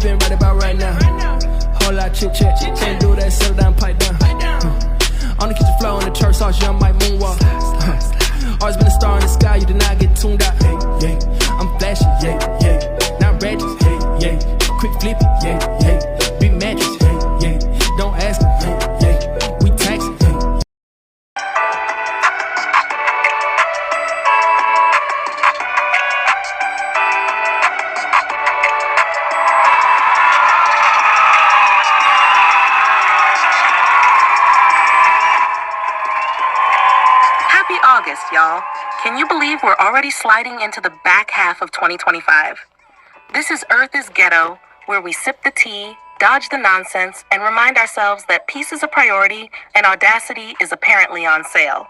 I've been right about right now. Whole lot chit chat, can't do that, settle down, pipe down. On the kitchen floor in the church sauce, young Mike moonwalk. Always been a star in the sky, you did not get tuned out. Hey, yeah, I'm flashing, yeah, yeah. Not ratchets, hey, yeah. Quick flipping, yeah, yeah. Big mattress, hey, yeah. Don't ask, hey, yeah. We taxing, hey. Happy August, y'all. Can you believe we're already sliding into the back half of 2025? This is Earth is Ghetto, where we sip the tea, dodge the nonsense, and remind ourselves that peace is a priority and audacity is apparently on sale.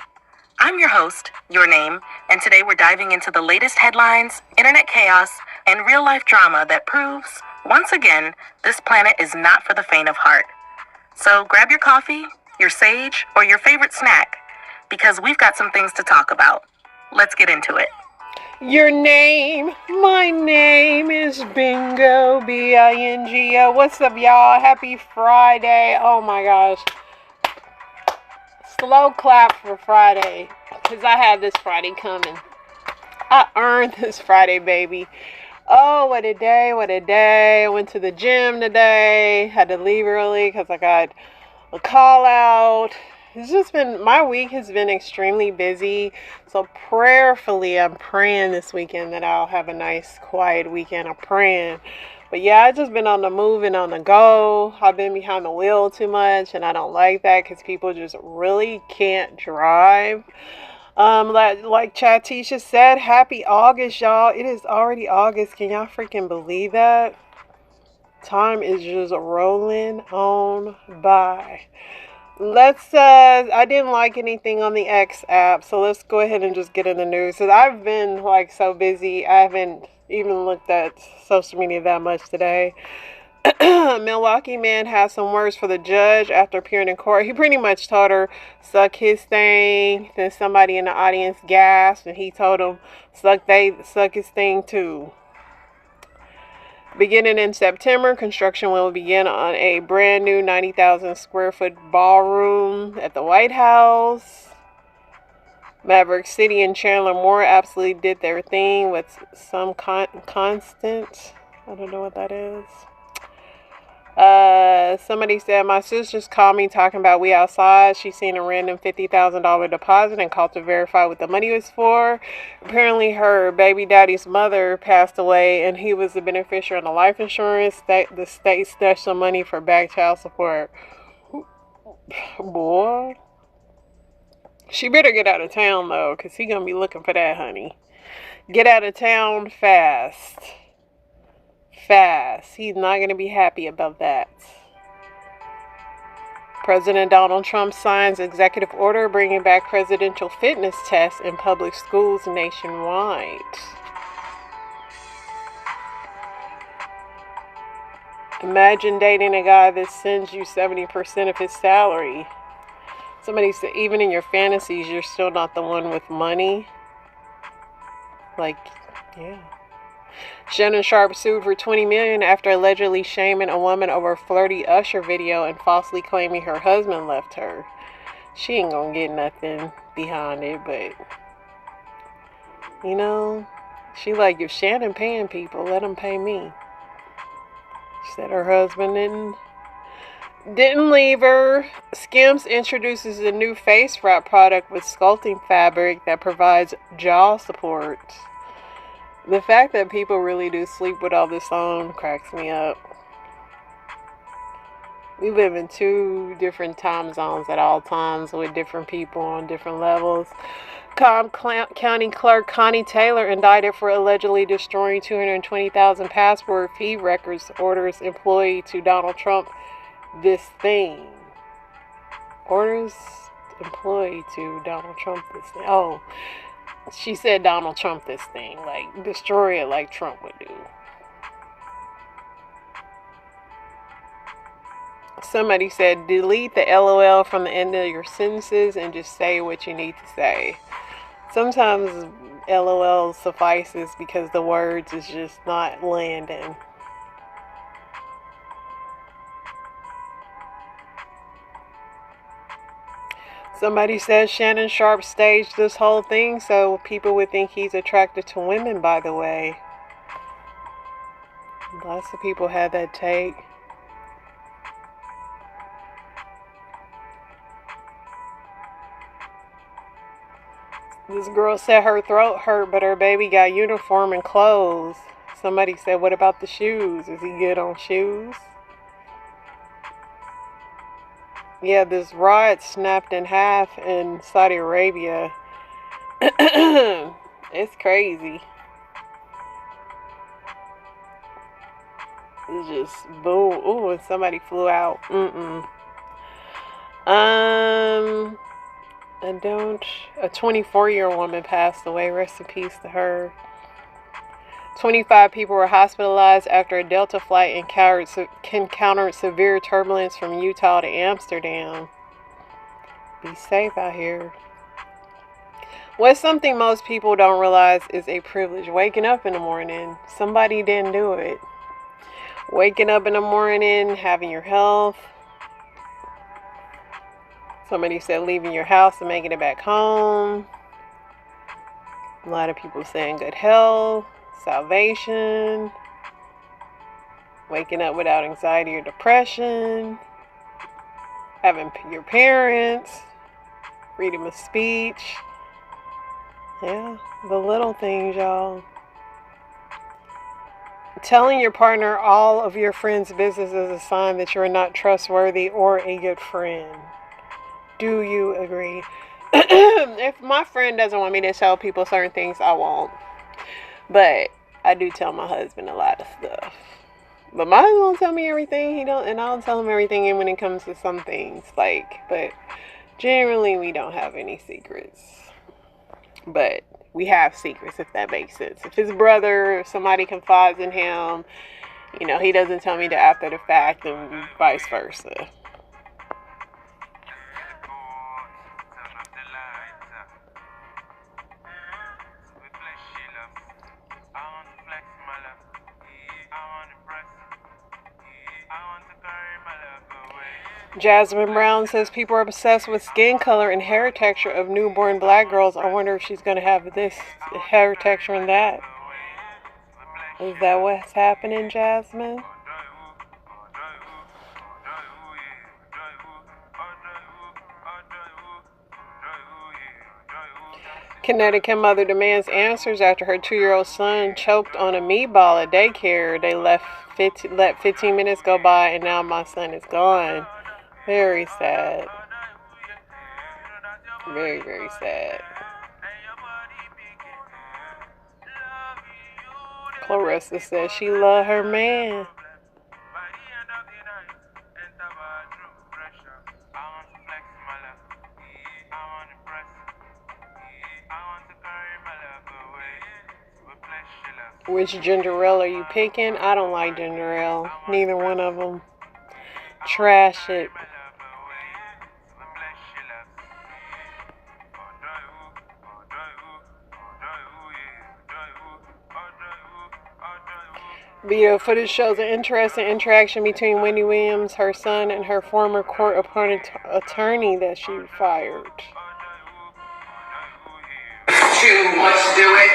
I'm your host, Your Name, and today we're diving into the latest headlines, internet chaos, and real-life drama that proves, once again, this planet is not for the faint of heart. So grab your coffee, your sage, or your favorite snack, because we've got some things to talk about. Let's get into it. Your name, my name is Bingo, B-I-N-G-O. What's up, y'all? Happy Friday. Oh my gosh. Slow clap for Friday, because I had this Friday coming. I earned this Friday, baby. Oh, what a day, what a day. I went to the gym today. Had to leave early because I got a call out. It's just been, my week has been extremely busy. So prayerfully, I'm praying this weekend that I'll have a nice, quiet weekend. I'm praying. But yeah, I've just been on the move and on the go. I've been behind the wheel too much, and I don't like that because people just really can't drive. Like Chatisha said, happy August, y'all. It is already August. Can y'all freaking believe that? Time is just rolling on by. I didn't like anything on the X app, so let's go ahead and just get in the news. Because I've been like so busy, I haven't even looked at social media that much today. Milwaukee man has some words for the judge after appearing in court. He pretty much told her, suck his thing. Then somebody in the audience gasped, and he told him, suck his thing too. Beginning in September, construction will begin on a brand new 90,000 square foot ballroom at the White House. Maverick City and Chandler Moore absolutely did their thing with some constant. I don't know what that is. Somebody said, my sis just called me talking about we outside. She seen a random $50,000 deposit and called to verify what the money was for. Apparently her baby daddy's mother passed away and he was the beneficiary on the life insurance. The state stashed some money for back child support. Boy. She better get out of town though, because he gonna be looking for that, honey. Get out of town fast. He's not going to be happy about that. President Donald Trump signs executive order bringing back presidential fitness tests in public schools nationwide. Imagine dating a guy that sends you 70% of his salary. Somebody said even in your fantasies, you're still not the one with money. Like, yeah. Shannon Sharp sued for $20 million after allegedly shaming a woman over a flirty Usher video and falsely claiming her husband left her. She ain't gonna get nothing behind it, but you know, she like, if Shannon paying people, let him pay me. She said her husband didn't leave her. Skims introduces a new face wrap product with sculpting fabric that provides jaw support. The fact that people really do sleep with all this on cracks me up. We live in two different time zones at all times with different people on different levels. Cobb County Clerk Connie Taylor indicted for allegedly destroying 220,000 passport fee records, orders employee to Donald Trump this thing. Orders employee to Donald Trump this thing. Oh. She said Donald Trump this thing, like destroy it like Trump would do. Somebody said delete the LOL from the end of your sentences and just say what you need to say. Sometimes LOL suffices because the words is just not landing. Somebody says Shannon Sharp staged this whole thing so people would think he's attracted to women, by the way. Lots of people had that take. This girl said her throat hurt, but her baby got uniform and clothes. Somebody said, what about the shoes? Is he good on shoes? Yeah, this rod snapped in half in Saudi Arabia. It's crazy. It's just boom. Ooh, and somebody flew out. A 24-year-old woman passed away. Rest in peace to her. 25 people were hospitalized after a Delta flight encountered severe turbulence from Utah to Amsterdam. Be safe out here. What's something most people don't realize is a privilege? Waking up in the morning. Somebody didn't do it. Waking up in the morning, having your health. Somebody said leaving your house and making it back home. A lot of people saying good health, salvation, waking up without anxiety or depression, having your parents, freedom of speech. Yeah, the little things, y'all. Telling your partner all of your friends' business is a sign that you're not trustworthy or a good friend. Do you agree? If my friend doesn't want me to tell people certain things, I won't. But I do tell my husband a lot of stuff. But my husband won't tell me everything. He don't, and I'll tell him everything. And when it comes to some things, but generally we don't have any secrets. But we have secrets, if that makes sense. If his brother or somebody confides in him, he doesn't tell me the after the fact, and vice versa. Jasmine Brown says people are obsessed with skin color and hair texture of newborn black girls. I wonder if she's going to have this hair texture and that. Is that what's happening, Jasmine? Connecticut mother demands answers after her 2-year-old son choked on a meatball at daycare. They let 15 minutes go by and now my son is gone. Very sad. Very, very sad. Clarissa says she loved her man. Which ginger ale are you picking? I don't like ginger ale. Neither one of them. Trash it. Video footage shows an interesting interaction between Wendy Williams, her son, and her former court-appointed attorney that she fired. Once you do it,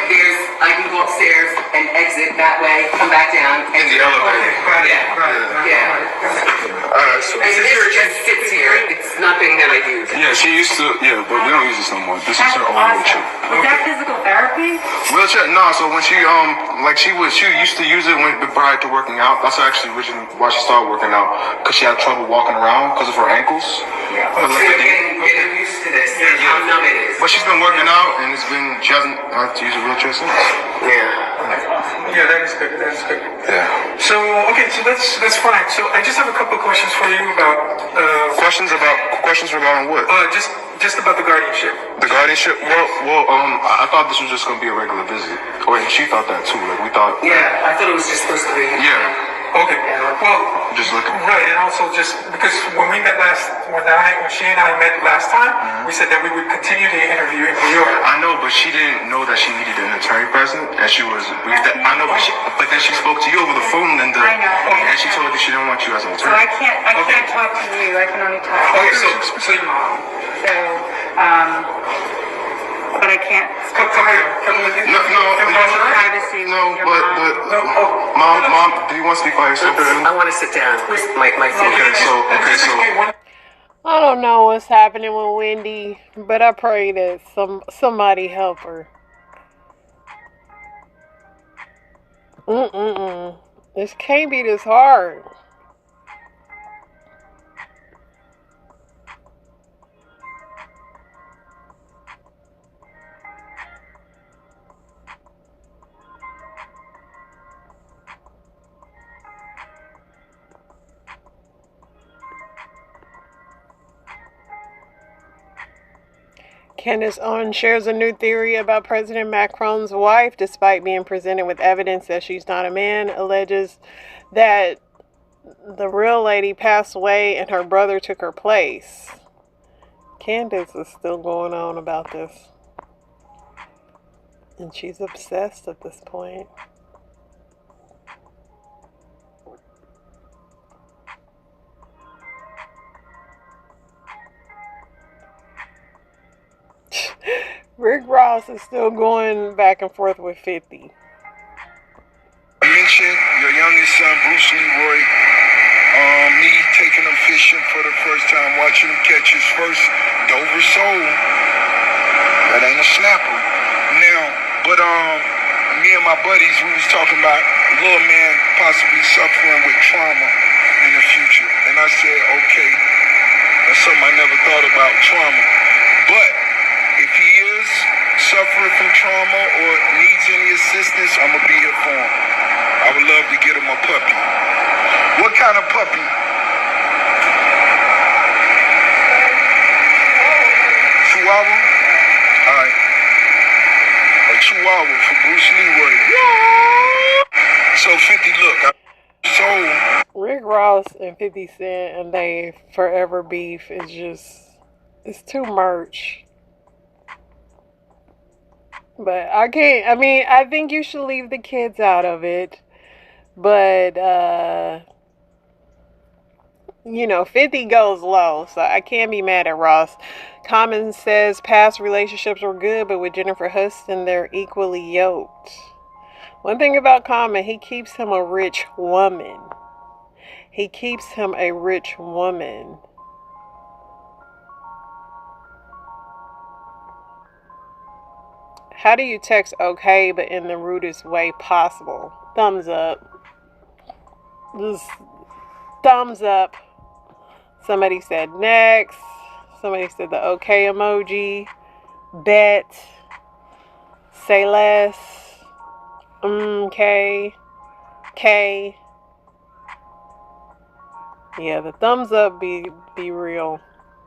I can go upstairs and exit that way, come back down. In the elevator. Yeah. Alright, so And this just sits here. It's nothing that I use. yeah, she used to, but we don't use this no more. This is her own wheelchair. Is that physical therapy? Wheelchair? No, so when she she used to use it when prior to working out. That's actually originally why she started working out, because she had trouble walking around because of her ankles. Yeah. So getting used to this, how numb it is. But she's been working out and she hasn't had to use a wheelchair since. Yeah. Yeah, that is good. That is good. Yeah. So okay, so that's fine. So I just have a couple of questions for you about Questions regarding what? just about the guardianship. The guardianship? Well, I thought this was just gonna be a regular visit. Or and she thought that too. Like we thought. Yeah, I thought it was just supposed to be. Yeah. Okay. Well, Just looking. right, and also just because when she and I met last time, we said that we would continue the interview in New York. I know, but she didn't know that she needed an attorney present, and she was briefed. I know, but then she spoke to you over the phone, and I know. and she told you she didn't want you as an So attorney. I can't talk to you. I can only talk to Okay, you. so you. So But I can't. Come here. Come here. Privacy. No, Your but mom. mom, do you want to speak by yourself? I want to sit down. My Okay, so I don't know what's happening with Wendy, but I pray that somebody help her. This can't be this hard. Candace Owens shares a new theory about President Macron's wife, despite being presented with evidence that she's not a man, alleges that the real lady passed away and her brother took her place. Candace is still going on about this. And she's obsessed at this point. Rick Ross is still going back and forth with 50. Mention your youngest son, Bruce Leroy. Me taking him fishing for the first time, watching him catch his first Dover sole. That ain't a snapper. Now, but me and my buddies, we was talking about little man possibly suffering with trauma in the future, and I said, okay, that's something I never thought about, trauma. But if he is suffering from trauma or needs any assistance, I'm gonna be here for him. I would love to get him a puppy. What kind of puppy? Chihuahua? Alright. A Chihuahua for Bruce Leroy. So 50, look, Rick Ross and 50 Cent and they forever beef is just, it's too much. But I can't, I mean, I think you should leave the kids out of it. But, 50 goes low, so I can't be mad at Ross. Common says past relationships were good, but with Jennifer Hudson, they're equally yoked. One thing about Common, he keeps him a rich woman. He keeps him a rich woman. How do you text okay, but in the rudest way possible? Thumbs up. Just thumbs up. Somebody said next. Somebody said the okay emoji. Bet. Say less. K. Yeah, the thumbs up be real.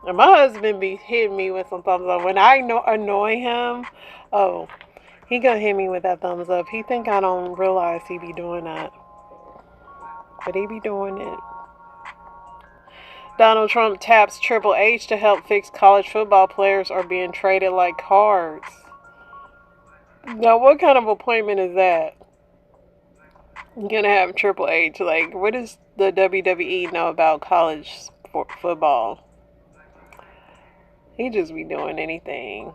And my husband be hitting me with some thumbs up. When I annoy him, oh, he gonna hit me with that thumbs up. He think I don't realize he be doing that. But he be doing it. Donald Trump taps Triple H to help fix college football players are being traded like cards. Now, what kind of appointment is that? You're gonna have Triple H. Like, what does the WWE know about college football? He just be doing anything.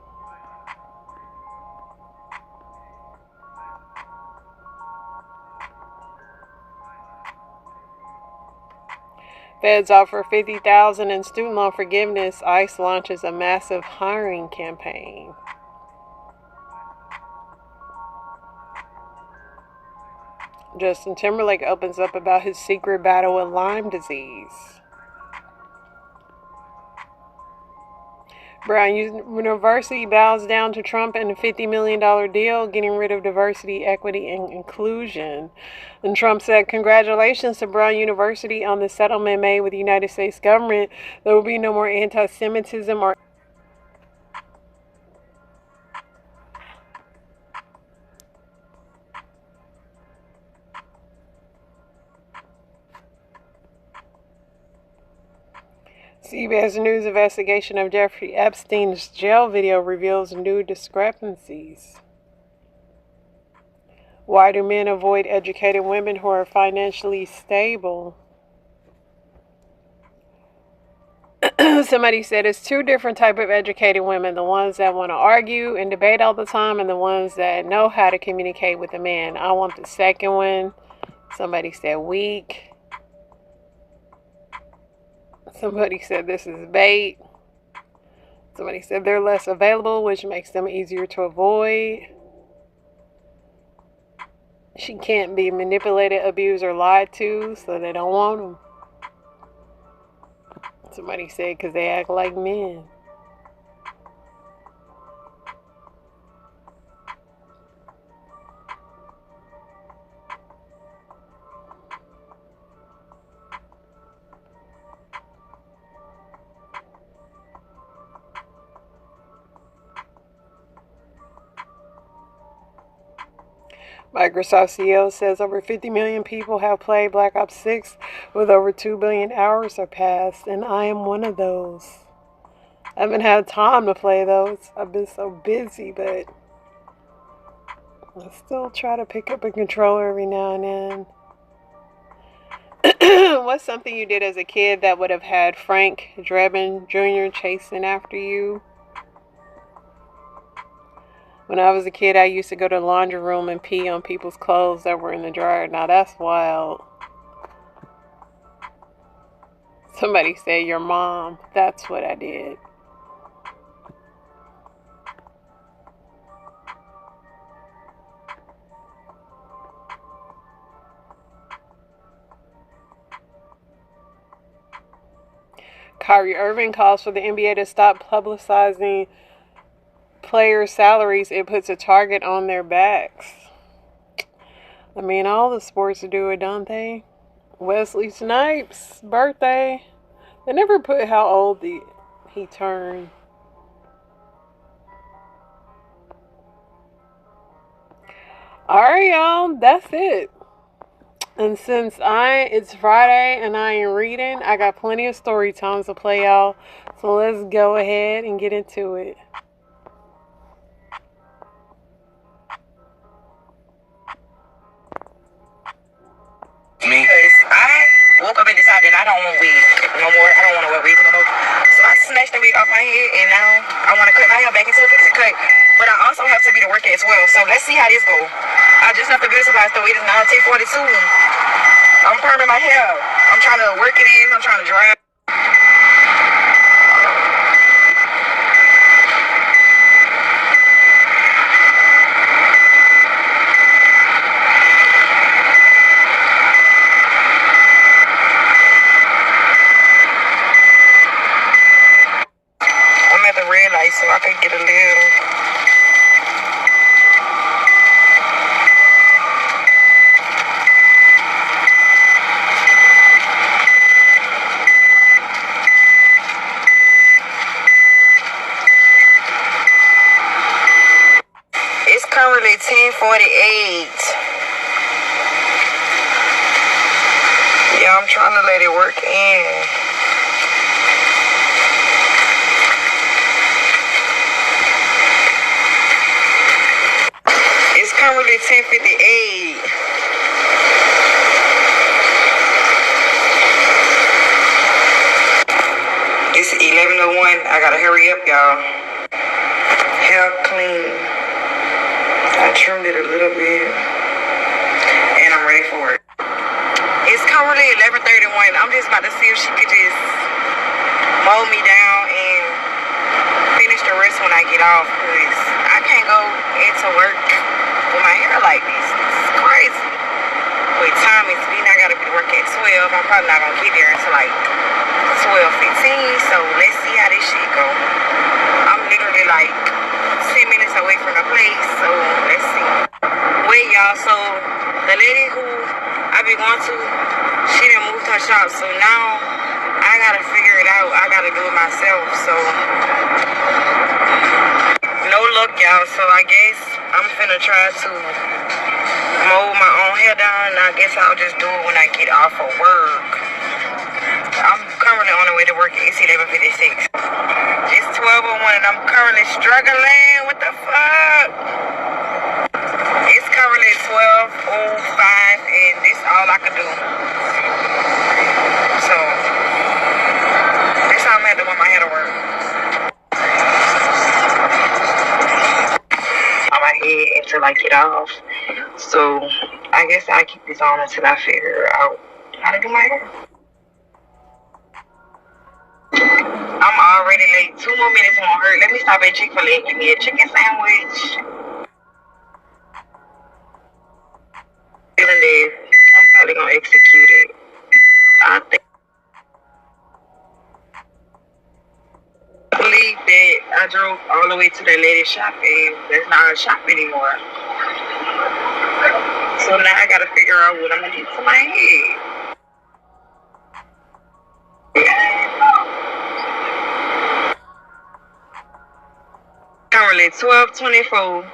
Feds offer $50,000 in student loan forgiveness. ICE launches a massive hiring campaign. Justin Timberlake opens up about his secret battle with Lyme disease. Brown University bows down to Trump and a $50 million deal, getting rid of diversity, equity, and inclusion. And Trump said, congratulations to Brown University on the settlement made with the United States government. There will be no more anti-Semitism or CBS News investigation of Jeffrey Epstein's jail video reveals new discrepancies. Why do men avoid educated women who are financially stable? Somebody said it's two different type of educated women. The ones that want to argue and debate all the time, and the ones that know how to communicate with a man. I want the second one. Somebody said weak. Somebody said this is bait. Somebody said they're less available, which makes them easier to avoid. She can't be manipulated, abused, or lied to, so they don't want them. Somebody said because they act like men. Microsoft CEO says over 50 million people have played Black Ops 6 with over 2 billion hours surpassed, and I am one of those. I haven't had time to play those. I've been so busy, but I still try to pick up a controller every now and then. What's something you did as a kid that would have had Frank Drebin Jr. chasing after you? When I was a kid, I used to go to the laundry room and pee on people's clothes that were in the dryer. Now that's wild. Somebody said your mom. That's what I did. Kyrie Irving calls for the NBA to stop publicizing players' salaries. It puts a target on their backs. I mean, all the sports do it, don't they? Wesley Snipes' birthday. They never put how old he turned. Alright, y'all. That's it. And since it's Friday and I ain't reading, I got plenty of story times to play, y'all. So let's go ahead and get into it. Me? Because I woke up and decided I don't want wig no more. I don't want to wear wigs no more. So I snatched the wig off my head, and now I want to cut my hair back into a pixie cut. But I also have to be to work as well. So let's see how this goes. I just left the beauty supply store. It is now 10:42. I'm perming my hair. I'm trying to work it in. I'm trying to dry it. I'm at the red light so I can get a little. It's currently 10:48. Yeah, I'm trying to let it work in. It's currently 10:58. It's 11:01. I gotta hurry up, y'all. Hair clean. I trimmed it a little bit, and I'm ready for it. It's currently 11:31. I'm just about to see if she could just mow me down and finish the rest when I get off, because I can't go into work with my hair like this. It's crazy. With time is being, I gotta be to work at 12. I'm probably not gonna get there until like 12:15. So let's see how this shit go. I'm literally like 10 minutes away from the place, so let's see. Wait, y'all, so the lady who I be going to, she done moved her shop, so now I gotta figure it out. I gotta do it myself, so no luck, y'all. So I guess I'm finna try to mow my own hair down, and I guess I'll just do it when I get off of work. I'm currently on the way to work. It's 11:56. It's 12:01 and I'm currently struggling. What the fuck? It's currently 12:05 and this is all I can do. So this is how I'm at to wear my it off. So I guess I'll keep this on until I figure out how to do my hair. I'm already late. 2 more minutes won't hurt. Let me stop at Chick-fil-A and give me a chicken sandwich. I'm probably gonna execute it. I think. I believe that I drove all the way to that lady's shop and that's not her shop anymore. So now I gotta figure out what I'm gonna do to my head. Currently 12:24.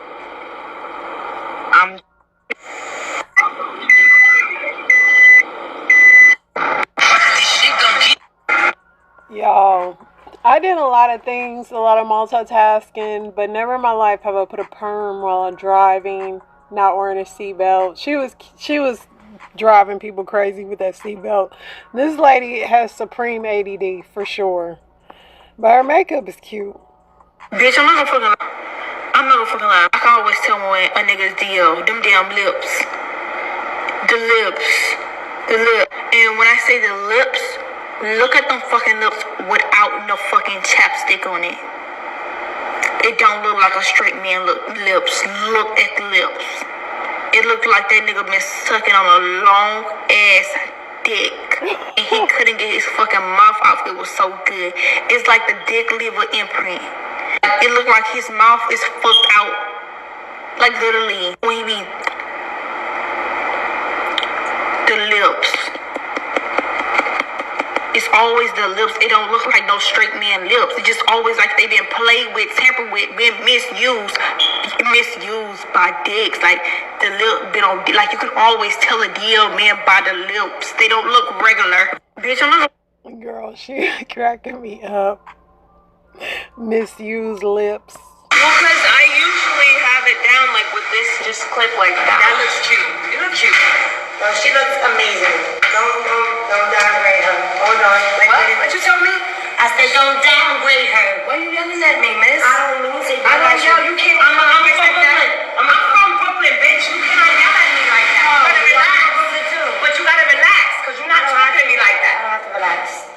I'm Y'all, I did a lot of things, a lot of multitasking, but never in my life have I put a perm while I'm driving, not wearing a seatbelt. She was driving people crazy with that seatbelt. This lady has supreme ADD for sure, but her makeup is cute. Bitch, I'm not gonna fucking lie. I can always tell when a nigga's DL. Them damn lips. The lips. And when I say the lips, look at them fucking lips without no fucking chapstick on it. It don't look like a straight man lips. Look at the lips. It looked like that nigga been sucking on a long ass dick. And he couldn't get his fucking mouth off. It was so good. It's like the dick liver imprint. It looked like his mouth is fucked out. Like literally. When he be the lips. It's always the lips. It don't look like no straight man lips. It's just always like they been played with, tampered with, been misused by dicks. Like the lip, they don't like. You can always tell a DL man by the lips. They don't look regular. Bitch, I'm not. Girl, she cracking me up. Misused lips. Well, cause I usually have it down like with this just clip like that. That looks cute. You look cute. Well, she looks amazing. Don't downgrade her. Hold on. What you tell me? I said don't downgrade her. Why you yelling at me, miss? I don't mean to. I don't yell. You can't. I'm from Brooklyn. I'm from Brooklyn, bitch. You cannot yell at me like that. You gotta relax. But you gotta relax, cause you're not talking to me like that. I don't have to relax.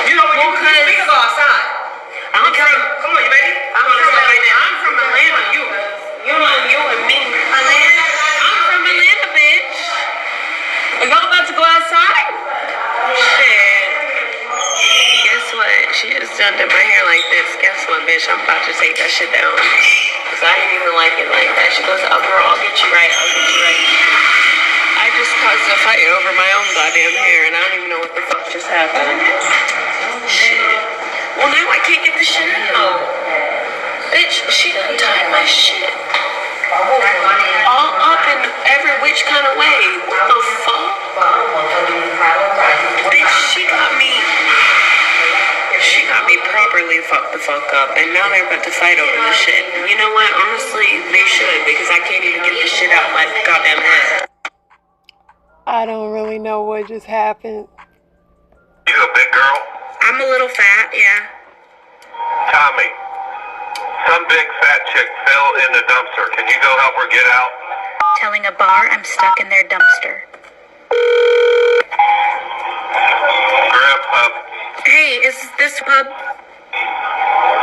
You know when you can go outside. Come on, you ready? I'm from Atlanta. You know you and me. Atlanta. I'm from Atlanta, bitch. Are y'all about to go outside? Shit. Guess what? She just done my hair like this. Guess what, bitch? I'm about to take that shit down. Cause I didn't even like it like that. She goes, oh girl, I'll get you right. I just caused a fight over my own goddamn hair and I don't even know what the fuck just happened. Shit. Well, now I can't get the shit out. Bitch, she done tied my shit. All up in every which kind of way. What the fuck? Bitch, she got me properly fucked the fuck up. And now they're about to fight over this shit. You know what? Honestly, they should because I can't even get this shit out my goddamn head. I don't really know what just happened. You a big girl? I'm a little fat, yeah. Tommy, some big fat chick fell in the dumpster. Can you go help her get out? Telling a bar I'm stuck in their dumpster. Grub Pub. Hey, is this pub?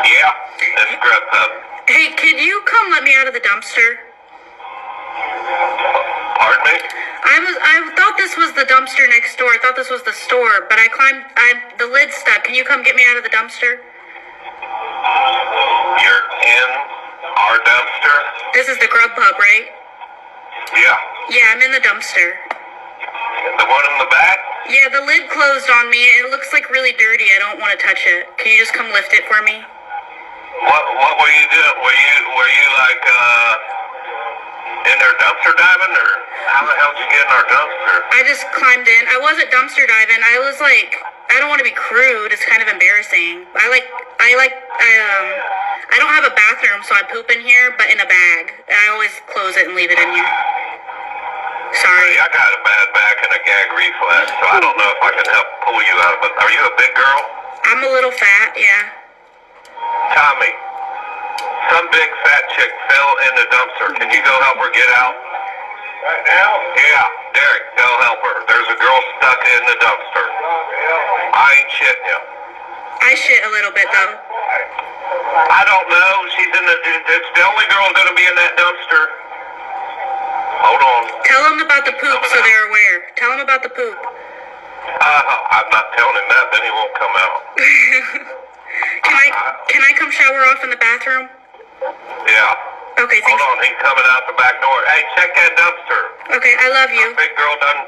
Yeah, it's Grub Pub. Hey, could you come let me out of the dumpster? Pardon me? I thought this was the dumpster next door. I thought this was the store, but the lid's stuck. Can you come get me out of the dumpster? You're in our dumpster? This is the Grub Pub, right? Yeah. Yeah, I'm in the dumpster. The one in the back? Yeah, the lid closed on me. It looks like really dirty. I don't want to touch it. Can you just come lift it for me? What were you doing? Were you like in their dumpster diving, or how the hell did you get in our dumpster? I just climbed in. I wasn't dumpster diving. I was like, I don't want to be crude. It's kind of embarrassing. I don't have a bathroom, so I poop in here, but in a bag. I always close it and leave it in here. Sorry. I got a bad back and a gag reflex, so I don't know if I can help pull you out. But are you a big girl? I'm a little fat, yeah. Tommy, Some big fat chick fell in the dumpster. Can you go help her get out? Right now? Yeah, Derek, go help her. There's a girl stuck in the dumpster. I ain't shitting you. I shit a little bit though. I don't know. She's in it's the only girl gonna be in that dumpster. Hold on. Tell them about the poop so they're aware. Tell them about the poop. I'm not telling him that, then he won't come out. Can I come shower off in the bathroom? Yeah. Okay, thanks. Hold on, he's coming out the back door. Hey, check that dumpster. Okay, I love you. Big girl done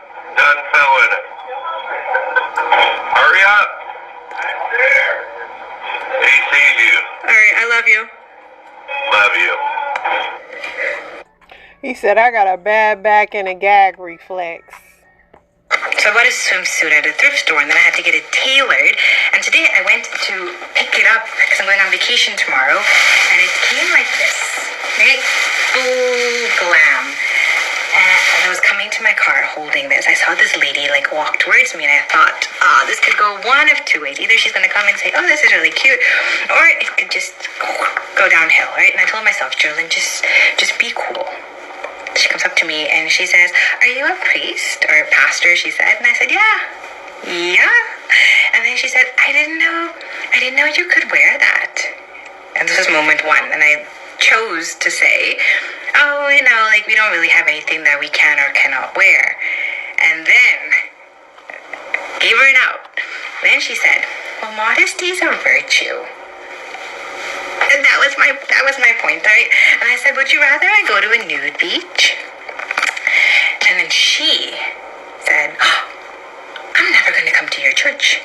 fell in it. Hurry up. There. He sees you. Alright, I love you. Love you. He said, I got a bad back and a gag reflex. So I bought a swimsuit at a thrift store and then I had to get it tailored. And today I went to pick it up because I'm going on vacation tomorrow. And it came like this. Right? Full glam. And I was coming to my car holding this. I saw this lady like walk towards me and I thought, this could go one of two ways. Either she's going to come and say, oh, this is really cute. Or it could just go downhill, right? And I told myself, Jerlyn, just be cool. She comes up to me and she says, are you a priest or a pastor? She said, and I said, yeah. And then she said, I didn't know you could wear that. And this was moment one. And I chose to say, oh, like we don't really have anything that we can or cannot wear. And then gave her an out. Then she said, well, modesty is a virtue. And that was my point, right? And I said, would you rather I go to a nude beach? And then she said, I'm never going to come to your church.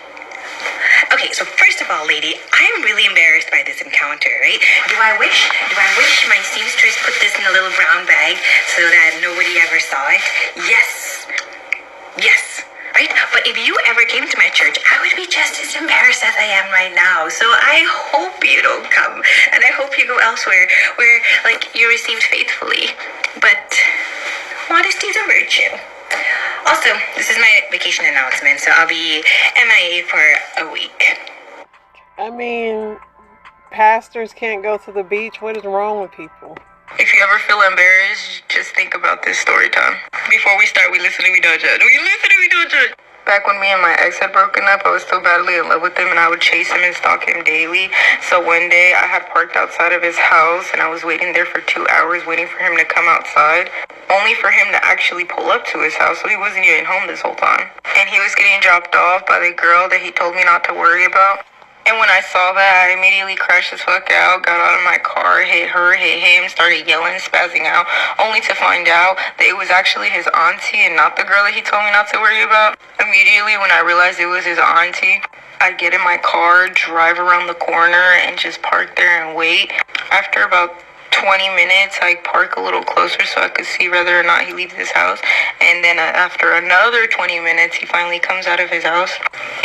Okay, so first of all, lady, I'm really embarrassed by this encounter, right? Do I wish my seamstress put this in a little brown bag so that nobody ever saw it? Yes. Right? But if you ever came to my church, I would be just as embarrassed as I am right now. So I hope you don't come. And I hope you go elsewhere where, like, you're received faithfully. But modesty is a virtue. Also, this is my vacation announcement, so I'll be MIA for a week. I mean, pastors can't go to the beach. What is wrong with people? If you ever feel embarrassed, just think about this story time. Before we start, we listen and we don't judge. Back when me and my ex had broken up, I was still badly in love with him and I would chase him and stalk him daily. So one day I had parked outside of his house and I was waiting there for 2 hours waiting for him to come outside, only for him to actually pull up to his house, so he wasn't even home this whole time. And he was getting dropped off by the girl that he told me not to worry about. And when I saw that, I immediately crashed the fuck out, got out of my car, hit her, hit him, started yelling, spazzing out, only to find out that it was actually his auntie and not the girl that he told me not to worry about. Immediately when I realized it was his auntie, I get in my car, drive around the corner, and just park there and wait. After about 20 minutes, I park a little closer so I could see whether or not he leaves his house. And then after another 20 minutes, he finally comes out of his house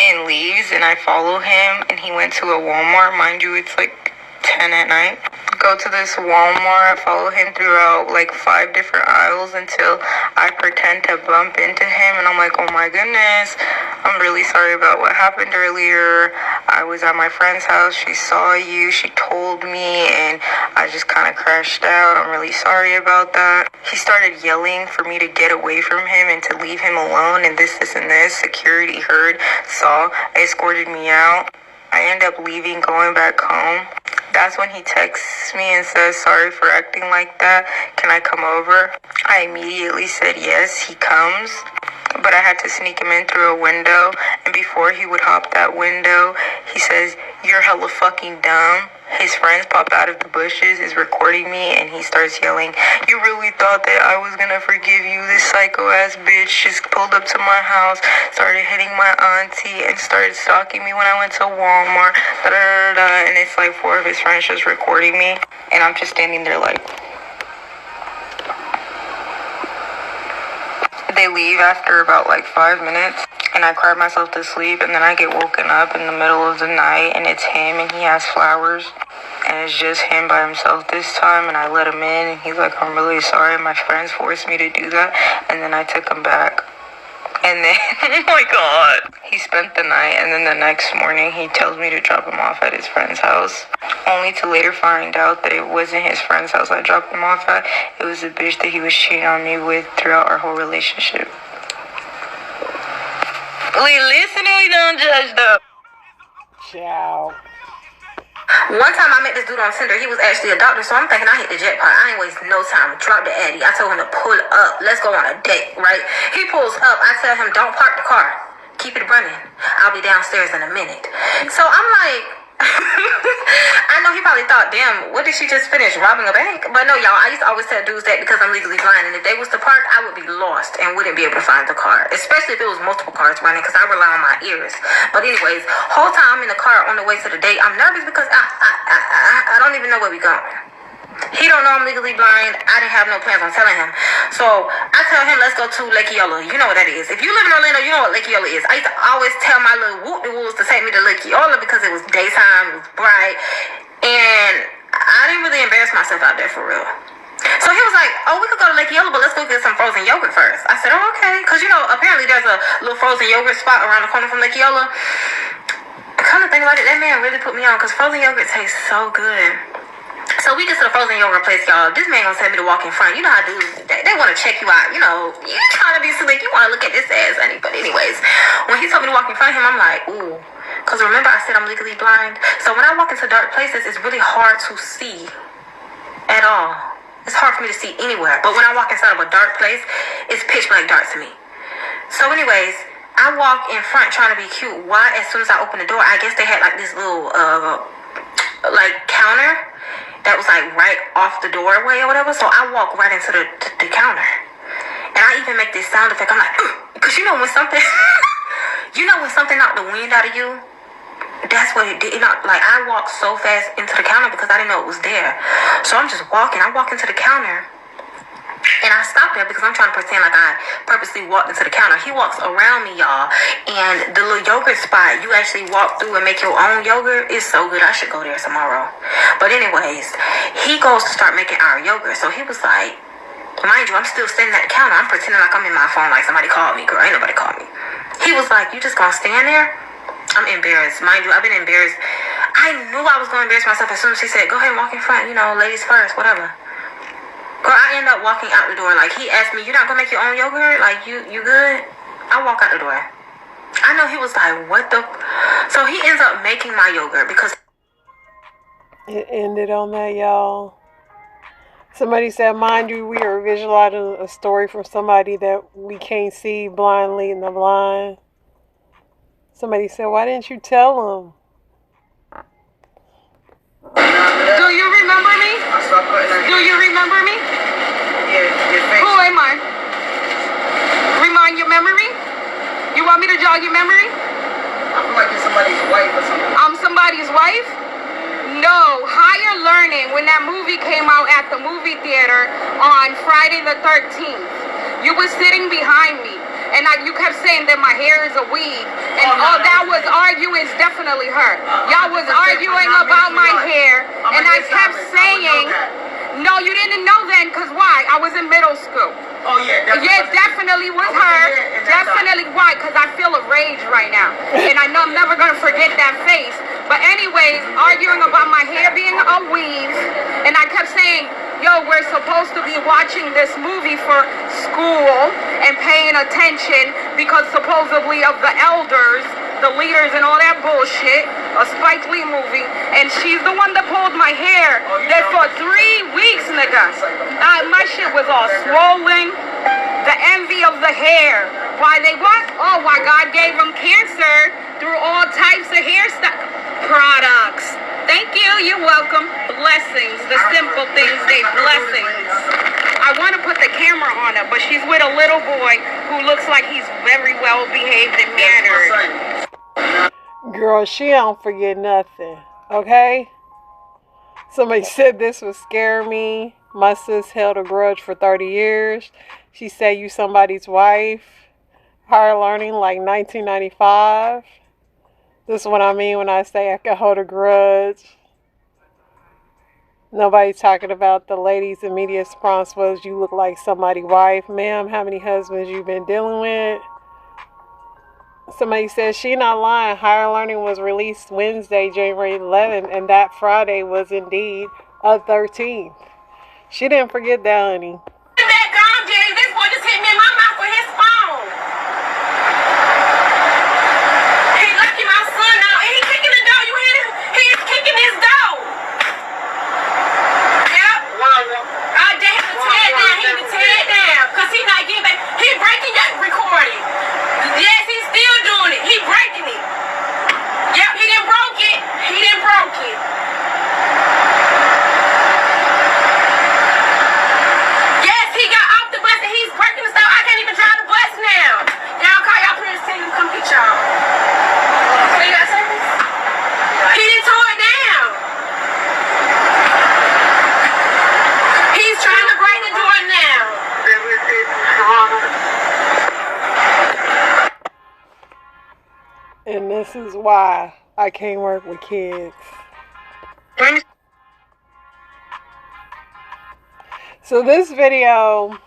and leaves. And I follow him, and he went to a Walmart. Mind you, it's like 10 at night. Go to this Walmart, follow him throughout like 5 different aisles until I pretend to bump into him, and I'm like, oh my goodness, I'm really sorry about what happened earlier. I was at my friend's house, she saw you, she told me, and I just kind of crashed out. I'm really sorry about that. He started yelling for me to get away from him and to leave him alone, and this and this. Security heard, saw, escorted me out. I end up leaving, going back home. That's when he texts me and says, sorry for acting like that. Can I come over? I immediately said yes, he comes. But I had to sneak him in through a window. And before he would hop that window, he says, you're hella fucking dumb. His friends pop out of the bushes, is recording me, and he starts yelling, you really thought that I was gonna forgive you? This psycho-ass bitch just pulled up to my house, started hitting my auntie, and started stalking me when I went to Walmart, and it's like 4 of his friends just recording me, and I'm just standing there like... They leave after about like 5 minutes, and I cry myself to sleep, and then I get woken up in the middle of the night, and it's him, and he has flowers, and it's just him by himself this time, and I let him in, and he's like, I'm really sorry, my friends forced me to do that, and then I took him back. And then, oh my God, he spent the night, and then the next morning he tells me to drop him off at his friend's house, only to later find out that it wasn't his friend's house I dropped him off at. It was the bitch that he was cheating on me with throughout our whole relationship. We listen and we don't judge though. Ciao. One time I met this dude on Tinder. He was actually a doctor, so I'm thinking I hit the jackpot. I ain't waste no time. Drop the Addy. I told him to pull up. Let's go on a date, right? He pulls up. I tell him, don't park the car. Keep it running. I'll be downstairs in a minute. So I'm like, I know he probably thought, damn, what did she just finish, robbing a bank? But no, y'all, I used to always tell dudes that because I'm legally blind, and if they was to park, I would be lost and wouldn't be able to find the car, especially if it was multiple cars running, because I rely on my ears. But anyways, whole time I'm in the car on the way to the date, I'm nervous because I don't even know where we going. He don't know I'm legally blind. I didn't have no plans on telling him. So I tell him, let's go to Lake Eola. You know what that is. If you live in Orlando, you know what Lake Eola is. I used to always tell my little whoop-de-woos to take me to Lake Eola because it was daytime, it was bright, and I didn't really embarrass myself out there for real. So he was like, oh, we could go to Lake Eola, but let's go get some frozen yogurt first. I said, oh, okay. Because, you know, apparently there's a little frozen yogurt spot around the corner from Lake Eola. Come to think about it, that man really put me on because frozen yogurt tastes so good. So we get to the frozen yogurt place, y'all. This man gonna tell me to walk in front. You know how dudes, they want to check you out. You know, you trying to be slick. You want to look at this ass, honey. But anyways, when he told me to walk in front of him, I'm like, ooh. Because remember I said I'm legally blind. So when I walk into dark places, it's really hard to see at all. It's hard for me to see anywhere. But when I walk inside of a dark place, it's pitch black dark to me. So anyways, I walk in front trying to be cute. Why? As soon as I open the door, I guess they had like this little, like counter that was like right off the doorway or whatever. So I walk right into the counter, and I even make this sound effect. I'm like, because you know when something, you know when something knocked the wind out of you. That's what it did. Like I walked so fast into the counter because I didn't know it was there. So I'm just walking. I walk into the counter. And I stopped there because I'm trying to pretend like I purposely walked into the counter. He walks around me, y'all. And the little yogurt spot, you actually walk through and make your own yogurt. It's so good. I should go there tomorrow. But anyways, he goes to start making our yogurt. So he was like, mind you, I'm still standing at the counter. I'm pretending like I'm in my phone like somebody called me. Girl, ain't nobody called me. He was like, you just gonna stand there? I'm embarrassed. Mind you, I've been embarrassed. I knew I was gonna embarrass myself as soon as he said, go ahead and walk in front. You know, ladies first, whatever. Girl, I end up walking out the door. Like, he asked me, you not gonna make your own yogurt? Like, you good? I walk out the door. I know he was like, what the? So he ends up making my yogurt because... It ended on that, y'all. Somebody said, mind you, we are visualizing a story from somebody that we can't see, blind leading the blind. Somebody said, why didn't you tell them? Do you remember me? Do you remember me? Who am I? Remind your memory? You want me to jog your memory? I feel like you're somebody's wife or something. I'm somebody's wife? No. Higher Learning, when that movie came out at the movie theater on Friday the 13th, you were sitting behind me. And you kept saying that my hair is a weave. And that was arguing, is definitely her. Y'all was arguing about my hair. And I kept saying, no, you didn't know then, because why? I was in middle school. Oh, yeah, definitely. Yeah, definitely was her. Definitely. Why? Because I feel a rage right now. And I know I'm never going to forget that face. But anyways, arguing about my hair being a weave. And I kept saying, yo, we're supposed to be watching this movie for school and paying attention because supposedly of the elders, the leaders and all that bullshit, a Spike Lee movie, and she's the one that pulled my hair that for 3 weeks, nigga. My shit was all swollen, the envy of the hair. Why they what? Oh, why God gave them cancer through all types of hairstyle products. Thank you, you're welcome. Blessings, the simple things, they blessings. I want to put the camera on her, but she's with a little boy who looks like he's very well behaved and mannered. Girl, she don't forget nothing, okay? Somebody said this would scare me. My sis held a grudge for 30 years. She said you somebody's wife. Higher Learning like 1995. This is what I mean when I say I can hold a grudge. Nobody talking about the lady's immediate response was, you look like somebody's wife. Ma'am, how many husbands you been dealing with? Somebody says she not lying. Higher Learning was released Wednesday, January 11th, and that Friday was indeed a 13th. She didn't forget that, honey. That gone, Jerry. This boy just hit me in my mouth with his phone. He lucky my son out. And he kicking the door. You hear him? He is kicking his door. Yep. I dare him to tear it down. He need to tear it down. Because he not getting back. He breaking that recording. Yes, he's still doing it. He breaking it. Yep, he didn't broke it. He didn't broke it. Yes, he got off the bus and he's breaking the stuff. I can't even drive the bus now. Y'all call y'all parents to come get y'all. What you got to say? He didn't tore it down. He's trying to break the door now. And this is why I can't work with kids. So this video,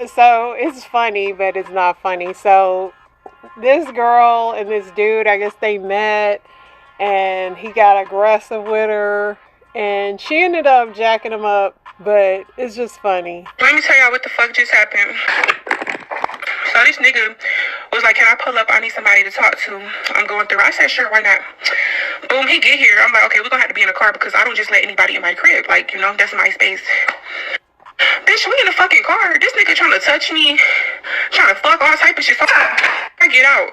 so it's funny, but it's not funny. So this girl and this dude, I guess they met, and he got aggressive with her, and she ended up jacking him up, but it's just funny. Let me tell y'all what the fuck just happened. So this nigga was like, can I pull up? I need somebody to talk to. I'm going through. I said, sure, why not? Boom, he get here. I'm like, okay, we're going to have to be in a car because I don't just let anybody in my crib. Like, you know, that's my space. Bitch, we in the fucking car. This nigga trying to touch me, trying to fuck all type of shit. So I get out.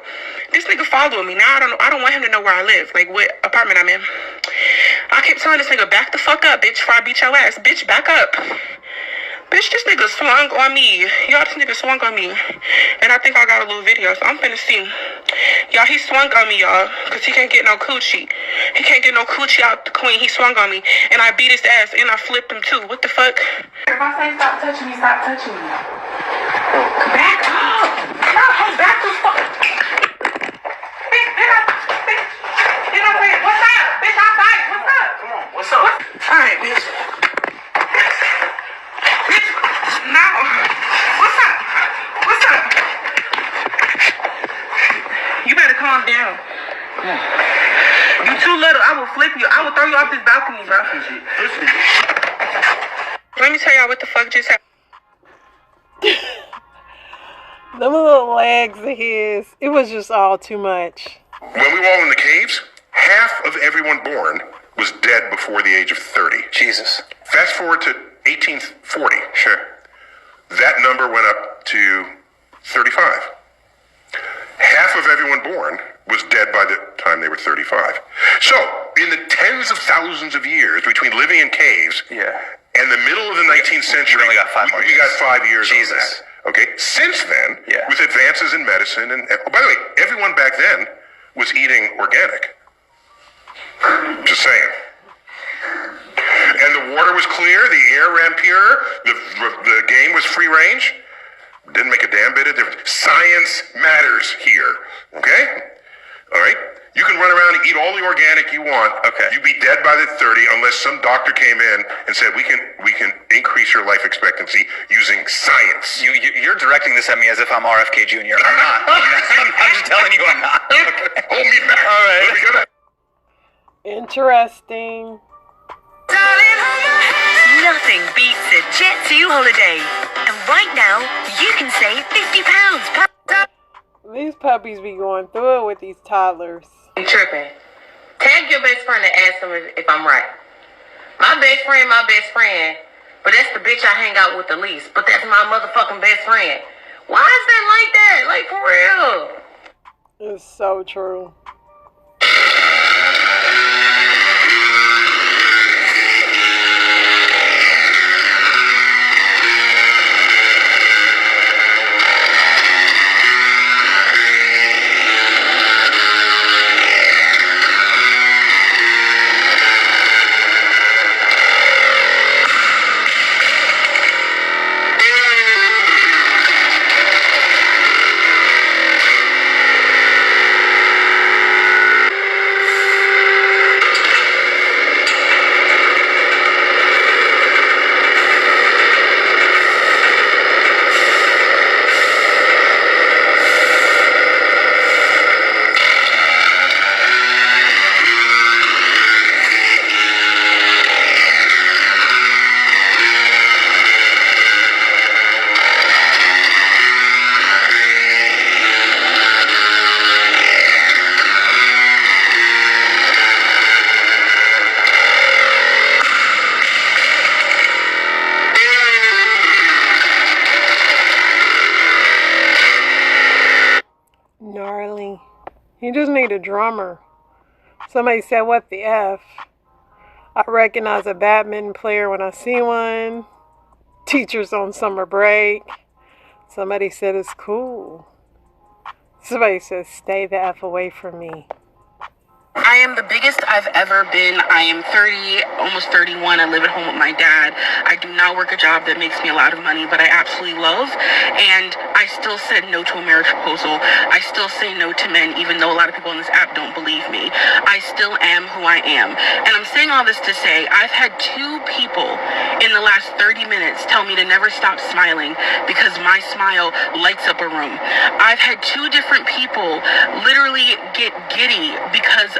This nigga following me. Now I don't want him to know where I live, like what apartment I'm in. I kept telling this nigga, back the fuck up, bitch, before I beat your ass. Bitch, back up. Bitch, this nigga swung on me. Y'all, this nigga swung on me. And I think I got a little video, so I'm finna see. Y'all, he swung on me, y'all. Because he can't get no coochie. He can't get no coochie out the queen. He swung on me. And I beat his ass, and I flipped him, too. What the fuck? If I say stop touching me, stop touching me. Back up. No, back the fuck. Bitch, I say, what's up? Bitch, I fight. What's up? Come on, what's up? All right, bitch. No. What's up? What's up? You better calm down. Come on. You too little. I will flip you. I will throw you off this balcony, bro. Let me tell y'all what the fuck just happened. Them little legs of his, it was just all too much. When we were all in the caves, half of everyone born was dead before the age of 30. Jesus. Fast forward to 1840. Sure. That number went up to 35. Half of everyone born was dead by the time they were 35. So, in the tens of thousands of years between living in caves and the middle of the 19th century, we only got 5 more years. We got 5 years Jesus. on that. Okay? Since then, with advances in medicine, and oh, by the way, everyone back then was eating organic. Just saying. And the water was clear, the air ran pure, the game was free range. Didn't make a damn bit of difference. Science matters here, okay? All right? You can run around and eat all the organic you want. Okay. You'd be dead by the 30 unless some doctor came in and said, we can increase your life expectancy using science. You're directing this at me as if I'm RFK Jr. I'm not. I'm just telling you I'm not. Okay. Hold me back. All right. Let me go back. Interesting. Nothing beats a Jet2 holiday. And right now, you can save £50 per... These puppies be going through it with these toddlers. I'm tripping. Tag your best friend and ask him if I'm right. My best friend, but that's the bitch I hang out with the least. But that's my motherfucking best friend. Why is that like that? Like, for real? It's so true. You just need a drummer. Somebody said, what the F? I recognize a badminton player when I see one. Teachers on summer break. Somebody said it's cool. Somebody says, stay the F away from me. I am the biggest I've ever been. I am 30, almost 31. I live at home with my dad. I do not work a job that makes me a lot of money, but I absolutely love. And I still said no to a marriage proposal. I still say no to men, even though a lot of people on this app don't believe me. I still am who I am. And I'm saying all this to say, I've had 2 people in the last 30 minutes tell me to never stop smiling because my smile lights up a room. I've had 2 different people literally get giddy because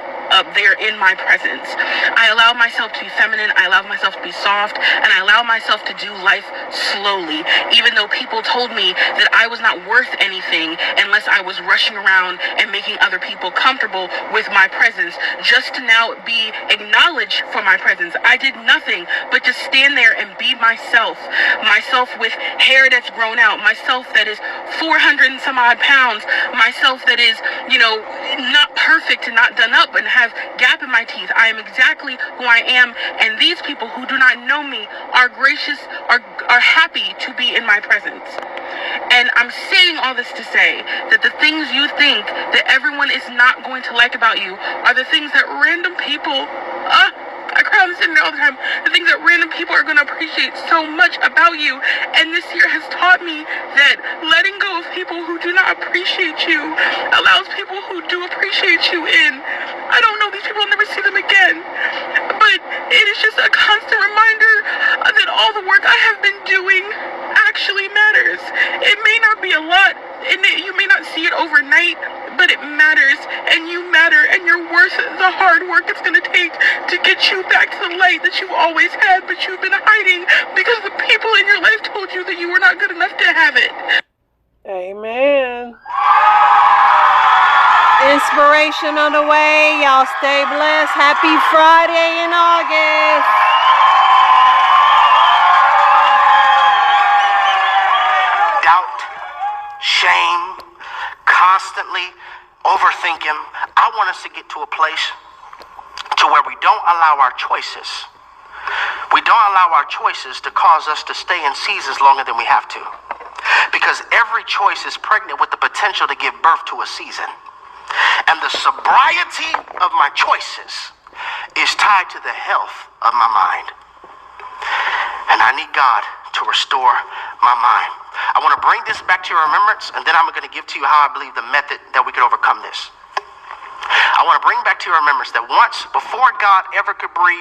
they're in my presence. I allow myself to be feminine, I allow myself to be soft, and I allow myself to do life slowly, even though people told me that I was not worth anything unless I was rushing around and making other people comfortable with my presence, just to now be acknowledged for my presence. I did nothing but just stand there and be myself. Myself with hair that's grown out, myself that is 400 and some odd pounds, myself that is, not perfect and not done up and have gap in my teeth. I am exactly who I am, and these people who do not know me are gracious, are happy to be in my presence. And I'm saying all this to say that the things you think that everyone is not going to like about you are the things that random people, I cry on this internet all the time, the things that random people are going to appreciate so much about you. And this year has taught me that letting go of people who do not appreciate you allows people who do appreciate you in. I don't know these people, I'll never see them again. But it is just a constant reminder that all the work I have been doing actually matters. It may not be a lot, and you may not see it overnight, but it matters, and you matter, and you're worth the hard work it's going to take to get you back to the light that you always had, but you've been hiding because the people in your life told you that you were not good enough to have it. Amen. Inspiration on the way. Y'all stay blessed. Happy Friday in August. Doubt, shame, constantly overthinking. I want us to get to a place to where we don't allow our choices. We don't allow our choices to cause us to stay in seasons longer than we have to. Because every choice is pregnant with the potential to give birth to a season. And the sobriety of my choices is tied to the health of my mind. And I need God to restore my mind. I want to bring this back to your remembrance, and then I'm going to give to you how I believe the method that we could overcome this. I want to bring back to your remembrance that once, before God ever could bring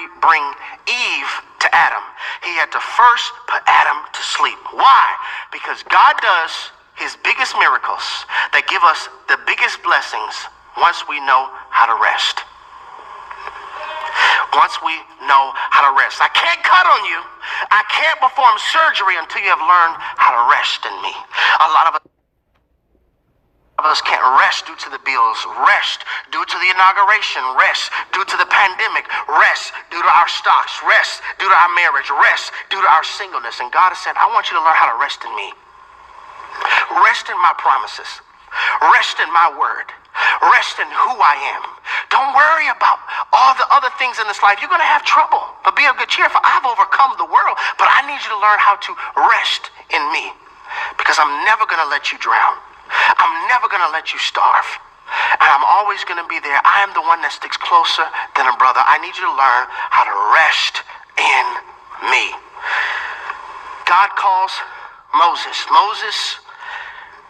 Eve to Adam, he had to first put Adam to sleep. Why? Because God does his biggest miracles that give us the biggest blessings once we know how to rest. Once we know how to rest. I can't cut on you. I can't perform surgery until you have learned how to rest in me. A lot of us can't rest due to the bills, rest due to the inauguration, rest due to the pandemic, rest due to our stocks, rest due to our marriage, rest due to our singleness. And God has said, I want you to learn how to rest in me. Rest in my promises. Rest in my word. Rest in who I am. Don't worry about all the other things in this life. You're going to have trouble, but be of good cheer, for I've overcome the world. But I need you to learn how to rest in me, because I'm never going to let you drown. I'm never going to let you starve. And I'm always going to be there. I am the one that sticks closer than a brother. I need you to learn how to rest in me. God calls Moses. Moses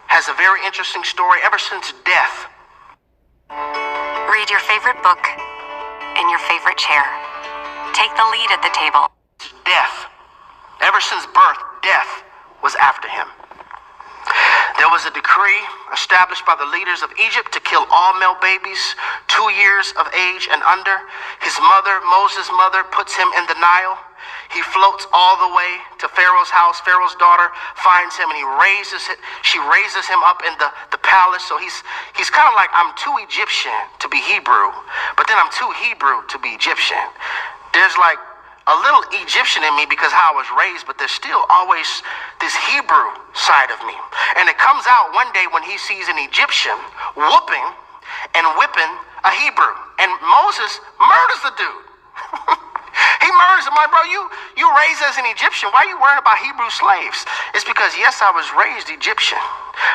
has a very interesting story ever since death. Read your favorite book in your favorite chair. Take the lead at the table. Death. Ever since birth, death was after him. There was a decree established by the leaders of Egypt to kill all male babies 2 years of age and under. His mother, Moses' mother, puts him in the Nile. He floats all the way to Pharaoh's house. Pharaoh's daughter finds him, and she raises him up in the palace. So he's kind of like, I'm too Egyptian to be Hebrew, but then I'm too Hebrew to be Egyptian. There's like a little Egyptian in me because how I was raised, but there's still always this Hebrew side of me. And it comes out one day when he sees an Egyptian whooping an and whipping a Hebrew. And Moses murders the dude. He murders him. Like, bro, you raised as an Egyptian. Why are you worrying about Hebrew slaves? It's because, yes, I was raised Egyptian,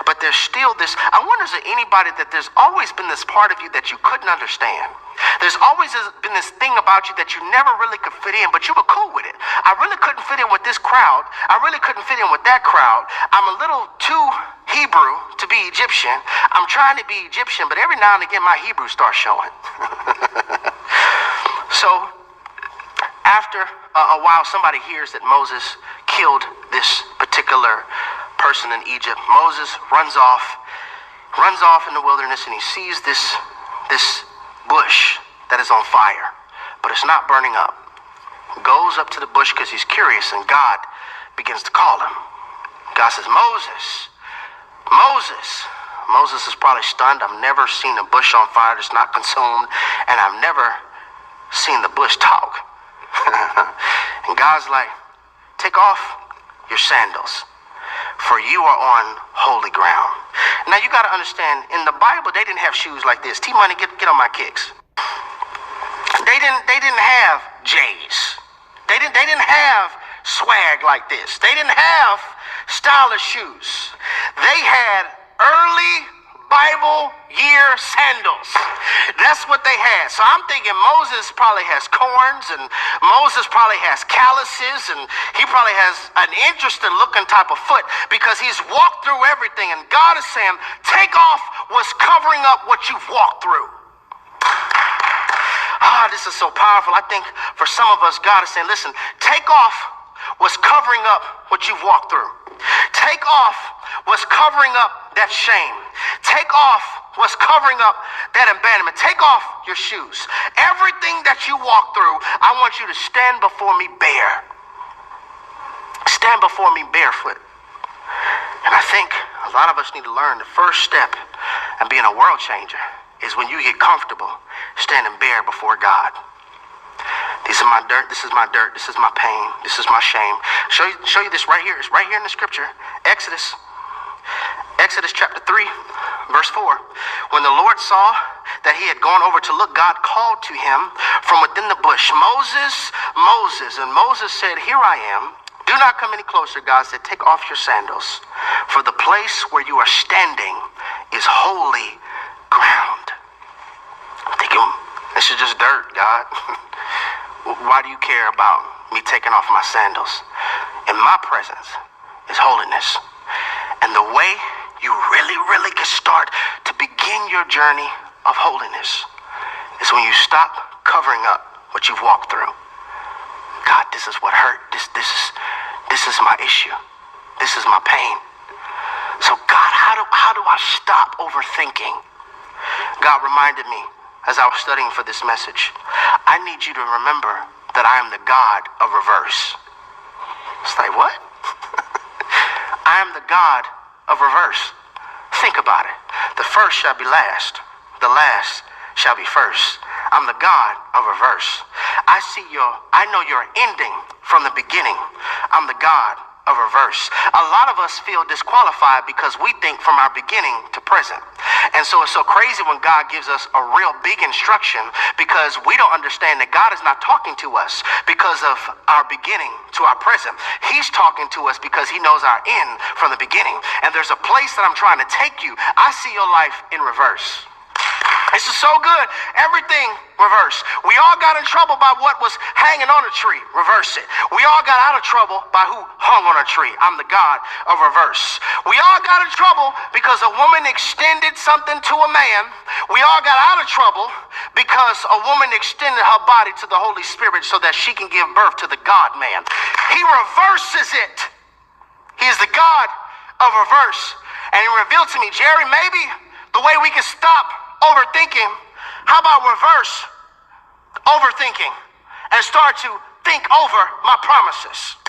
but there's still this. I wonder, is there anybody that there's always been this part of you that you couldn't understand? There's always been this thing about you that you never really could fit in, but you were cool with it. I really couldn't fit in with this crowd. I really couldn't fit in with that crowd. I'm a little too Hebrew to be Egyptian. I'm trying to be Egyptian, but every now and again my Hebrew starts showing. So after a while, somebody hears that Moses killed this particular person in Egypt. Moses runs off in the wilderness, and he sees this bush that is on fire, but it's not burning up. Goes up to the bush because he's curious, and God begins to call him. God says, Moses, Moses. Moses is probably stunned. I've never seen a bush on fire that's not consumed, and I've never seen the bush talk. And God's like, take off your sandals, for you are on holy ground. Now you got to understand, in the Bible, they didn't have shoes like this. T-Money, get on my kicks. They didn't have J's. They didn't have swag like this. They didn't have stylish shoes. They had early Bible year sandals. That's what they had. So I'm thinking Moses probably has corns, and Moses probably has calluses, and he probably has an interesting looking type of foot because he's walked through everything. And God is saying, take off what's covering up what you've walked through. This is so powerful. I think for some of us, God is saying, listen, take off what's covering up what you've walked through. Take off what's covering up that shame. Take off what's covering up that abandonment. Take off your shoes. Everything that you walk through, I want you to stand before me bare. Stand before me barefoot. And I think a lot of us need to learn the first step in being a world changer is when you get comfortable standing bare before God. This is my dirt, this is my dirt, this is my pain, this is my shame. Show you this right here. It's right here in the scripture. Exodus chapter 3, verse 4. When the Lord saw that he had gone over to look, God called to him from within the bush, Moses, Moses. And Moses said, here I am. Do not come any closer. God said, take off your sandals, for the place where you are standing is holy ground. I'm thinking, this is just dirt, God. Why do you care about me taking off my sandals? In my presence is holiness. And the way you really, really can start to begin your journey of holiness is when you stop covering up what you've walked through. God, this is what hurt. This is my issue. This is my pain. So God, how do I stop overthinking? God reminded me as I was studying for this message, I need you to remember that I am the God of reverse. It's like, what? I am the God of reverse. Think about it. The first shall be last. The last shall be first. I'm the God of reverse. I know your ending from the beginning. I'm the God of reverse. A lot of us feel disqualified because we think from our beginning to present. And so it's so crazy when God gives us a real big instruction because we don't understand that God is not talking to us because of our beginning to our present. He's talking to us because he knows our end from the beginning. And there's a place that I'm trying to take you. I see your life in reverse. This is so good. Everything reverse. We all got in trouble by what was hanging on a tree. Reverse it. We all got out of trouble by who hung on a tree. I'm the God of reverse. We all got in trouble because a woman extended something to a man. We all got out of trouble because a woman extended her body to the Holy Spirit so that she can give birth to the God man. He reverses it. He is the God of reverse. And he revealed to me, Jerry, maybe the way we can stop overthinking, how about reverse overthinking and start to think over my promises.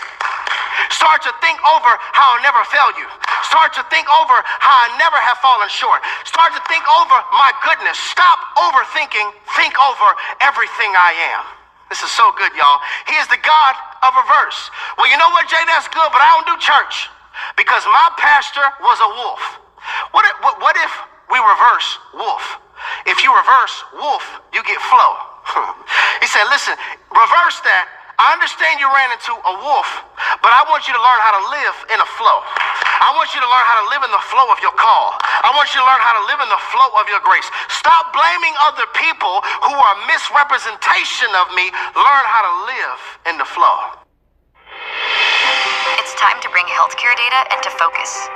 Start to think over how I'll never fail you. Start to think over how I never have fallen short. Start to think over my goodness. Stop overthinking. Think over everything I am. This is so good, y'all. He is the God of reverse. Well, you know what, Jay? That's good, but I don't do church because my pastor was a wolf. What if we reverse wolf? If you reverse wolf, you get flow. He said, listen, reverse that. I understand you ran into a wolf, but I want you to learn how to live in a flow. I want you to learn how to live in the flow of your call. I want you to learn how to live in the flow of your grace. Stop blaming other people who are misrepresentation of me. Learn how to live in the flow. It's time to bring healthcare data into focus.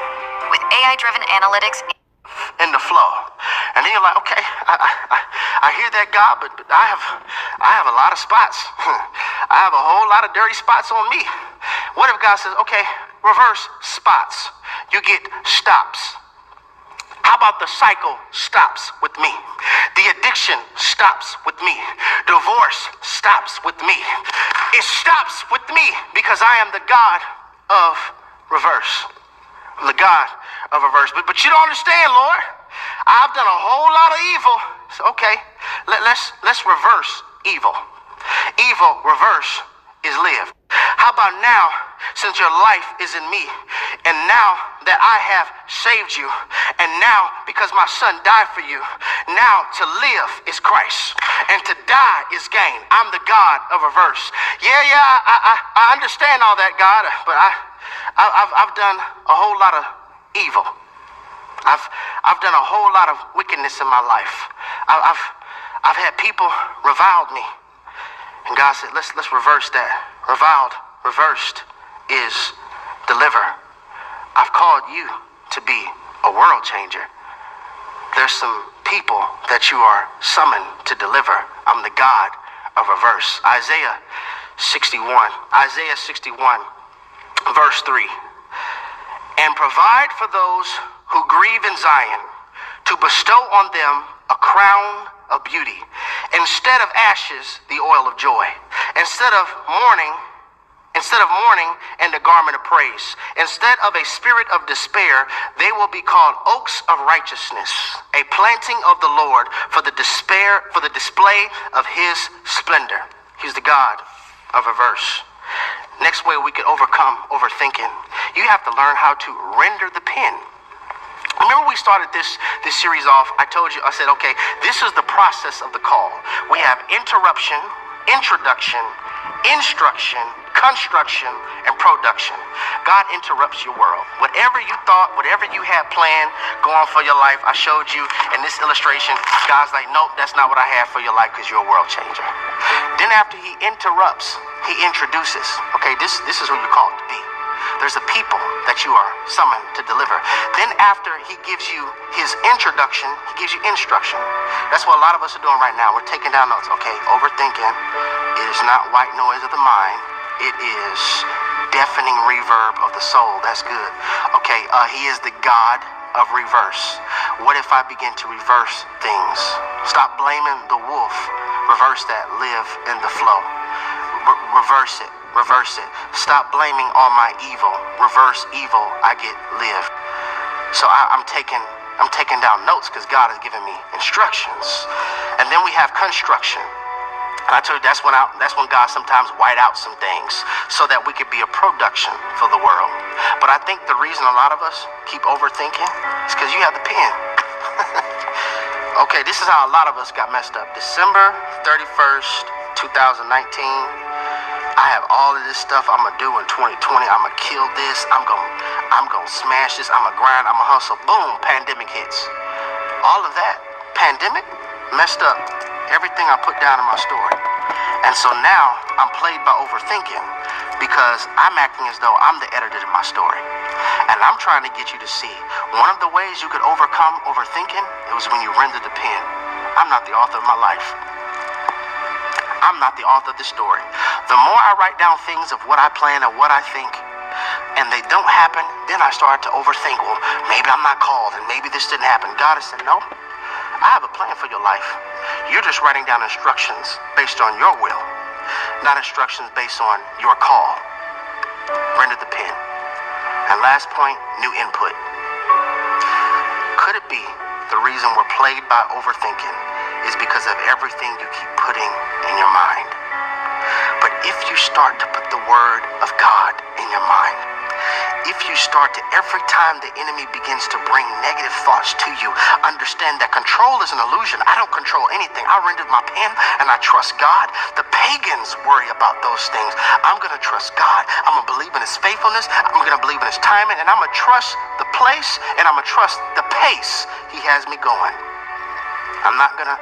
With AI-driven analytics in the flow. And then you're like, okay, I hear that, God, but I have a lot of spots. I have a whole lot of dirty spots on me. What if God says, okay, reverse spots. You get stops. How about the cycle stops with me? The addiction stops with me. Divorce stops with me. It stops with me because I am the God of reverse. I'm the God of reverse. But you don't understand, Lord. I've done a whole lot of evil. So, okay, let's reverse evil. Evil reverse is live. How about now, since your life is in me, and now that I have saved you, and now because my son died for you, now to live is Christ, and to die is gain. I'm the God of reverse. Yeah, I understand all that, God, but I've done a whole lot of evil. I've done a whole lot of wickedness in my life. I've had people reviled me, and God said, let's reverse that. Reviled, reversed is deliver. I've called you to be a world changer. There's some people that you are summoned to deliver. I'm the God of reverse. Isaiah 61, verse 3. And provide for those who grieve in Zion, to bestow on them a crown of beauty, instead of ashes, the oil of joy, instead of mourning, and a garment of praise, instead of a spirit of despair, they will be called oaks of righteousness, a planting of the Lord for the display of his splendor. He's the God of reverse. Next way we can overcome overthinking, you have to learn how to render the pen. Remember we started this series off, I said, okay, this is the process of the call. We have interruption, introduction, instruction, construction, and production. God interrupts your world. Whatever you thought, whatever you had planned going for your life, I showed you in this illustration, God's like, nope, that's not what I have for your life because you're a world changer. Then after he interrupts, he introduces. Okay, this is who you're called to be. There's a people that you are summoned to deliver. Then after he gives you his introduction, he gives you instruction. That's what a lot of us are doing right now. We're taking down notes. Okay, overthinking is not white noise of the mind. It is deafening reverb of the soul. That's good. Okay, he is the God of reverse. What if I begin to reverse things? Stop blaming the wolf. Reverse that. Live in the flow. Reverse it. Reverse it. Stop blaming all my evil. Reverse evil. I get live. So I'm taking down notes because God has given me instructions. And then we have construction. And I told you that's when God sometimes white out some things so that we could be a production for the world. But I think the reason a lot of us keep overthinking is because you have the pen. Okay, this is how a lot of us got messed up. December 31st, 2019. I have all of this stuff I'm gonna do in 2020. I'm gonna kill this. I'm gonna smash this. I'm gonna grind. I'm gonna hustle. Boom, pandemic hits. All of that pandemic messed up everything I put down in my story. And so now I'm plagued by overthinking because I'm acting as though I'm the editor of my story. And I'm trying to get you to see one of the ways you could overcome overthinking, it was when you render the pen. I'm not the author of my life. I'm not the author of the story. The more I write down things of what I plan and what I think, and they don't happen, then I start to overthink, well, maybe I'm not called and maybe this didn't happen. God has said, no, I have a plan for your life. You're just writing down instructions based on your will, not instructions based on your call. Render the pen. And last point, new input. Could it be the reason we're plagued by overthinking is because of everything you keep putting in your mind? But if you start to put the word of God in your mind, If you start to, every time the enemy begins to bring negative thoughts to you, understand that control is an illusion. I don't control anything. I rendered my pen and I trust God. The pagans worry about those things. I'm going to trust God. I'm going to believe in his faithfulness. I'm going to believe in his timing, and I'm going to trust the place, and I'm going to trust the pace he has me going. I'm not going to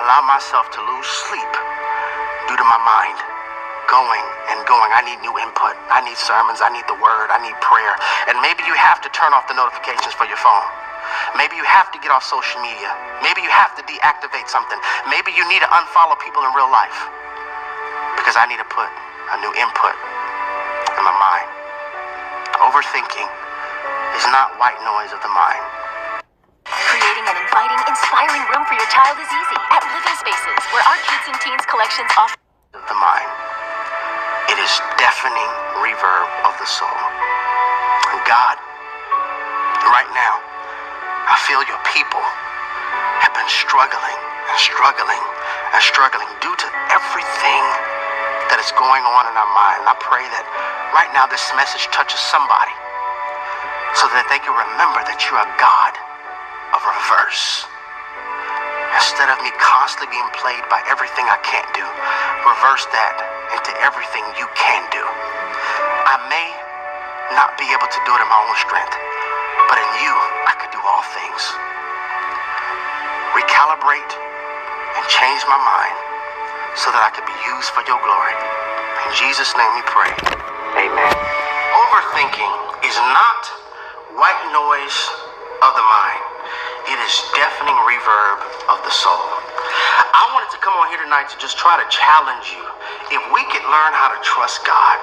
allow myself to lose sleep due to my mind going and going. I need new input. I need sermons. I need the word. I need prayer. And maybe you have to turn off the notifications for your phone. Maybe you have to get off social media. Maybe you have to deactivate something. Maybe you need to unfollow people in real life, because I need to put a new input in my mind. Overthinking is not white noise of the mind. Creating an inviting, inspiring room for your child is easy at Living Spaces, where our kids and teens collections offer The mind. It is deafening reverb of the soul. And God, right now, I feel your people have been struggling and struggling and struggling due to everything that is going on in our mind. And I pray that right now this message touches somebody so that they can remember that you are God of reverse. Instead of me constantly being played by everything I can't do, reverse that into everything you can do. I may not be able to do it in my own strength, but in you, I could do all things. Recalibrate and change my mind so that I could be used for your glory. In Jesus' name we pray. Amen. Overthinking is not white noise of the mind. It is deafening reverb of the soul. I wanted to come on here tonight to just try to challenge you. If we could learn how to trust God,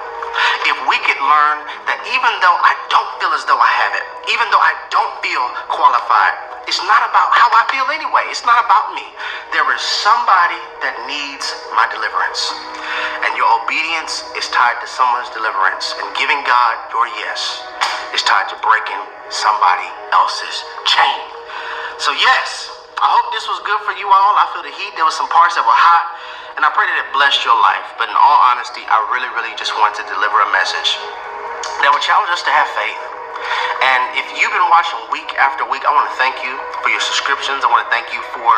if we could learn that even though I don't feel as though I have it, even though I don't feel qualified, it's not about how I feel anyway. It's not about me. There is somebody that needs my deliverance. And your obedience is tied to someone's deliverance. And giving God your yes is tied to breaking somebody else's chain. So yes, I hope this was good for you all. I feel the heat. There was some parts that were hot, and I pray that it blessed your life. But in all honesty, I really just wanted to deliver a message that would challenge us to have faith. And if you've been watching week after week, I want to thank you for your subscriptions. I want to thank you for